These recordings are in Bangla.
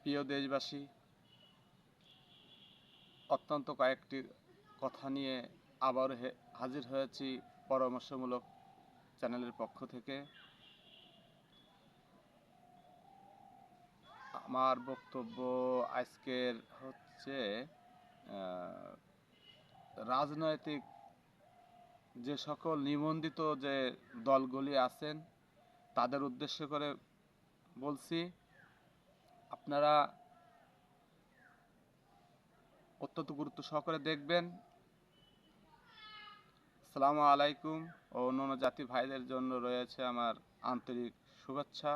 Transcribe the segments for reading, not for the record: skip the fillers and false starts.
প্রিয় দেশবাসী, অত্যন্ত কয়েকটি কথা নিয়ে আবার হাজির হয়েছি পরামর্শমূলক চ্যানেলের পক্ষ থেকে। আমার বক্তব্য আজকের হচ্ছে রাজনৈতিক যে সকল নিবন্ধিত যে দলগুলি আছেন তাদের উদ্দেশ্য করে বলছি। আপনারা অত্যন্ত গুরুত্ব সহকারে দেখবেন। আসসালামু আলাইকুম ও অন্যান্য জাতি ভাইদের জন্য রয়েছে আমার আন্তরিক শুভেচ্ছা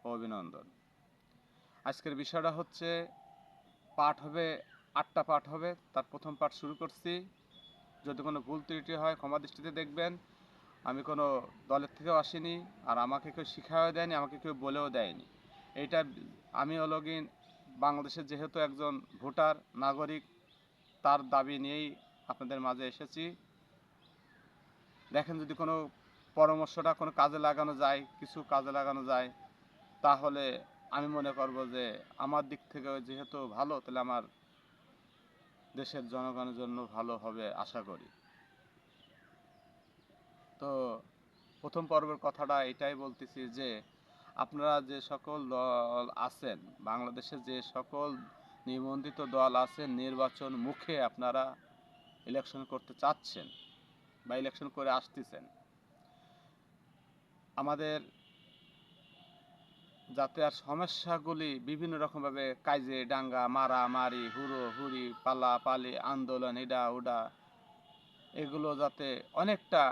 ও অভিনন্দন। আজকের বিষয়টা হচ্ছে পাঠ হবে 8টা পাঠ হবে, তার প্রথম পাঠ শুরু করছি। যদি কোনো ভুল ত্রুটি হয় ক্ষমা দৃষ্টিতে দেখবেন। আমি কোনো দলের থেকেও আসিনি, আর আমাকে কেউ শিখাও দেয়নি, আমাকে কেউ বলেও দেয়নি। এইটা আমি হলো কি বাংলাদেশের যেহেতু একজন ভোটার নাগরিক, তার দাবি নিয়েই আপনাদের মাঝে এসেছি। দেখেন, যদি কোনো পরামর্শটা কোনো কাজে লাগানো যায়, কিছু কাজে লাগানো যায়, তাহলে আমি মনে করব যে আমার দিক থেকে যেহেতু ভালো, তাহলে আমার দেশের জনগণের জন্য ভালো হবে আশা করি। তো প্রথম পর্বের কথাটা এটাই বলতেছি যে আপনারা যে সকল দল আছেন, বাংলাদেশে যে সকল নিবন্ধিত দল আছেন, নির্বাচন মুখে আপনারা ইলেকশন করতে চাচ্ছেন বা ইলেকশন করে আসতেছেন, আমাদের যাতে আর সমস্যাগুলি বিভিন্ন রকমভাবে কাজে ডাঙ্গা মারামারি হুড়োহুড়ি পালাপালি আন্দোলন এডা ওডা এগুলো যাতে অনেকটা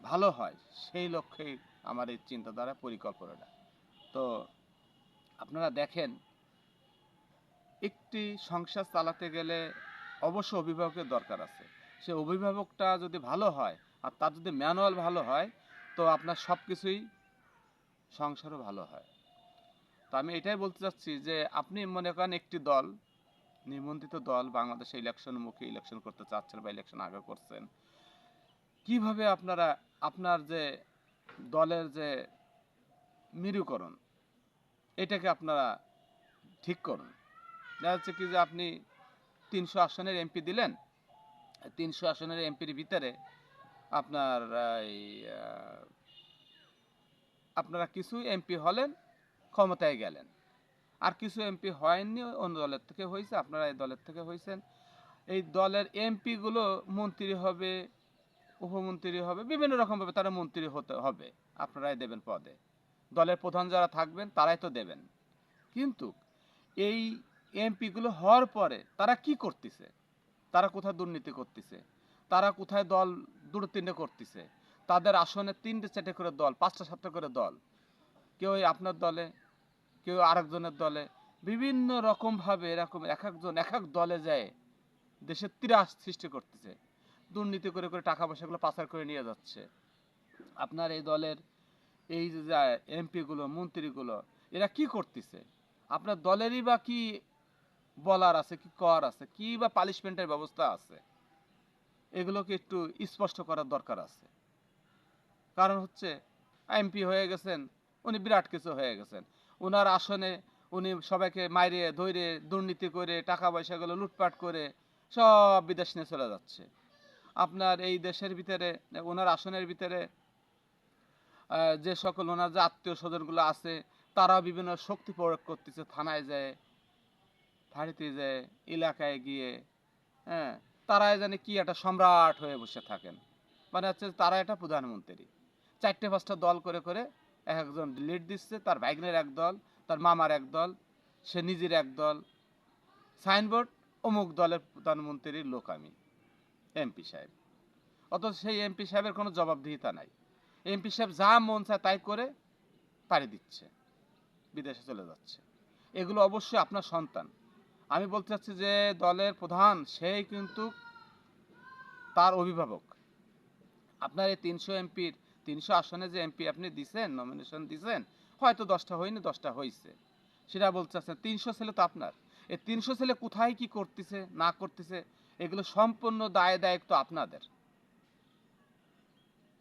ভালো হয়, সেই লক্ষ্যেই আমার এই চিন্তাধারা পরিকল্পনাটা। তো আপনারা দেখেন, একটি সংসার চালাতে গেলে অবশ্য অভিভাবকের দরকার আছে। সে অভিভাবকটা যদি ভালো হয় আর তার যদি ম্যানুয়াল ভালো হয়, তো আপনার সব কিছুই সংসারও ভালো হয়। তো আমি এটাই বলতে চাচ্ছি যে আপনি মনে করেন একটি দল, নিবন্ধিত দল, বাংলাদেশে ইলেকশন মুখে ইলেকশন করতে চাচ্ছেন বা ইলেকশন আগে করছেন, কিভাবে আপনারা আপনার যে দলের যে মেরুকরণ, এটাকে আপনারা ঠিক করুন। দেখা যাচ্ছে কি যে আপনি 300 আসনের এমপি দিলেন, 300 আসনের এমপির ভিতরে আপনার এই আপনারা কিছু এমপি হলেন, ক্ষমতায় গেলেন, আর কিছু এমপি হয়নি, অন্য দলের থেকে হয়েছে, আপনারা এই দলের থেকে হয়েছেন। এই দলের এমপিগুলো মন্ত্রী হবে, উপমন্ত্রী হবে, বিভিন্ন রকমভাবে তারা মন্ত্রী হতে হবে, আপনারাই দেবেন পদে। দলের প্রধান যারা থাকবেন তারাই তো দেবেন। কিন্তু এই এমপিগুলো হওয়ার পরে তারা কি করতেছে, তারা কোথায় দুর্নীতি করতেছে, তারা কোথায় দল দুটো তিনটে করতেছে, তাদের আসনে 3টে 4টে করে দল, 5টা 7টা করে দল, কেউ আপনার দলে, কেউ আরেকজনের দলে, বিভিন্ন রকমভাবে এরকম এক একজন এক এক দলে যায় দেশের ত্রাস সৃষ্টি করতেছে, দুর্নীতি করে করে টাকা পয়সাগুলো পাচার করে নিয়ে যাচ্ছে। আপনার এই দলের এই যে এমপিগুলো মন্ত্রীগুলো এরা কি করতেছে, আপনার দলেরই বা কি বলার আছে, কি কর আছে, কি বা পানিশমেন্টের ব্যবস্থা আছে, এগুলোকে একটু স্পষ্ট করার দরকার আছে। কারণ হচ্ছে এমপি হয়ে গেছেন, উনি বিরাট কিছু হয়ে গেছেন, ওনার আসনে উনি সবাইকে মাইরে ধরে দুর্নীতি করে টাকা পয়সাগুলো লুটপাট করে সব বিদেশ নিয়ে চলে যাচ্ছে। আপনার এই দেশের ভিতরে ওনার আসনের ভিতরে যে সকল ওনার যে আত্মীয় স্বজনগুলো আছে, তারাও বিভিন্ন শক্তি প্রয়োগ করতেছে, থানায় যায়, ফাঁড়িতে যায়, এলাকায় গিয়ে, হ্যাঁ, তারাই জানে কি একটা সম্রাট হয়ে বসে থাকেন। মানে হচ্ছে তারা একটা প্রধানমন্ত্রী, 4টে 5টা দল করে করে এক একজন লিড দিচ্ছে, তার ভাইগনের এক দল, তার মামার এক দল, সে নিজের এক দল, সাইনবোর্ড অমুক দলের প্রধানমন্ত্রীর লোক আমি, এমপি সাহেব। অথচ সেই এমপি সাহেবের কোনো জবাবদিহিতা নাই। এমপি সাহেব যা মন চায় তাই করে পাড়ি দিচ্ছে, বিদেশে চলে যাচ্ছে। এগুলো অবশ্যই আপনার সন্তান। আমি বলতে চাচ্ছি যে দলের প্রধান সেই কিন্তু তার অভিভাবক। আপনার এই 300 এমপির 300 আসনে যে এমপি আপনি দিছেন, নমিনেশন দিছেন, হয়তো 10টা হয়নি, 10টা হয়েছে, সেটা বলতে চাচ্ছেন 300 ছেলে তো আপনার। এই 300 ছেলে কোথায় কি করতেছে না করতেছে, এগুলো সম্পূর্ণ দায় দায়িত্ব আপনাদের,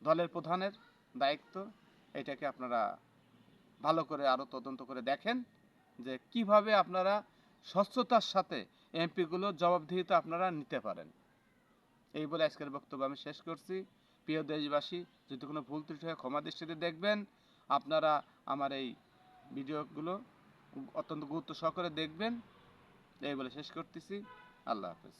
দলের প্রধানের দায়িত্ব। এটাকে আপনারা ভালো করে আরও তদন্ত করে দেখেন যে কিভাবে আপনারা স্বচ্ছতার সাথে এমপিগুলো জবাবদিহিতা আপনারা নিতে পারেন। এই বলে আজকের বক্তব্য আমি শেষ করছি। প্রিয় দেশবাসী, যদি কোনো ভুল ত্রুটি হয় ক্ষমা দৃষ্টিতে দেখবেন। আপনারা আমার এই ভিডিওগুলো অত্যন্ত গুরুত্ব সহকারে দেখবেন। এই বলে শেষ করতেছি। আল্লাহ হাফেজ।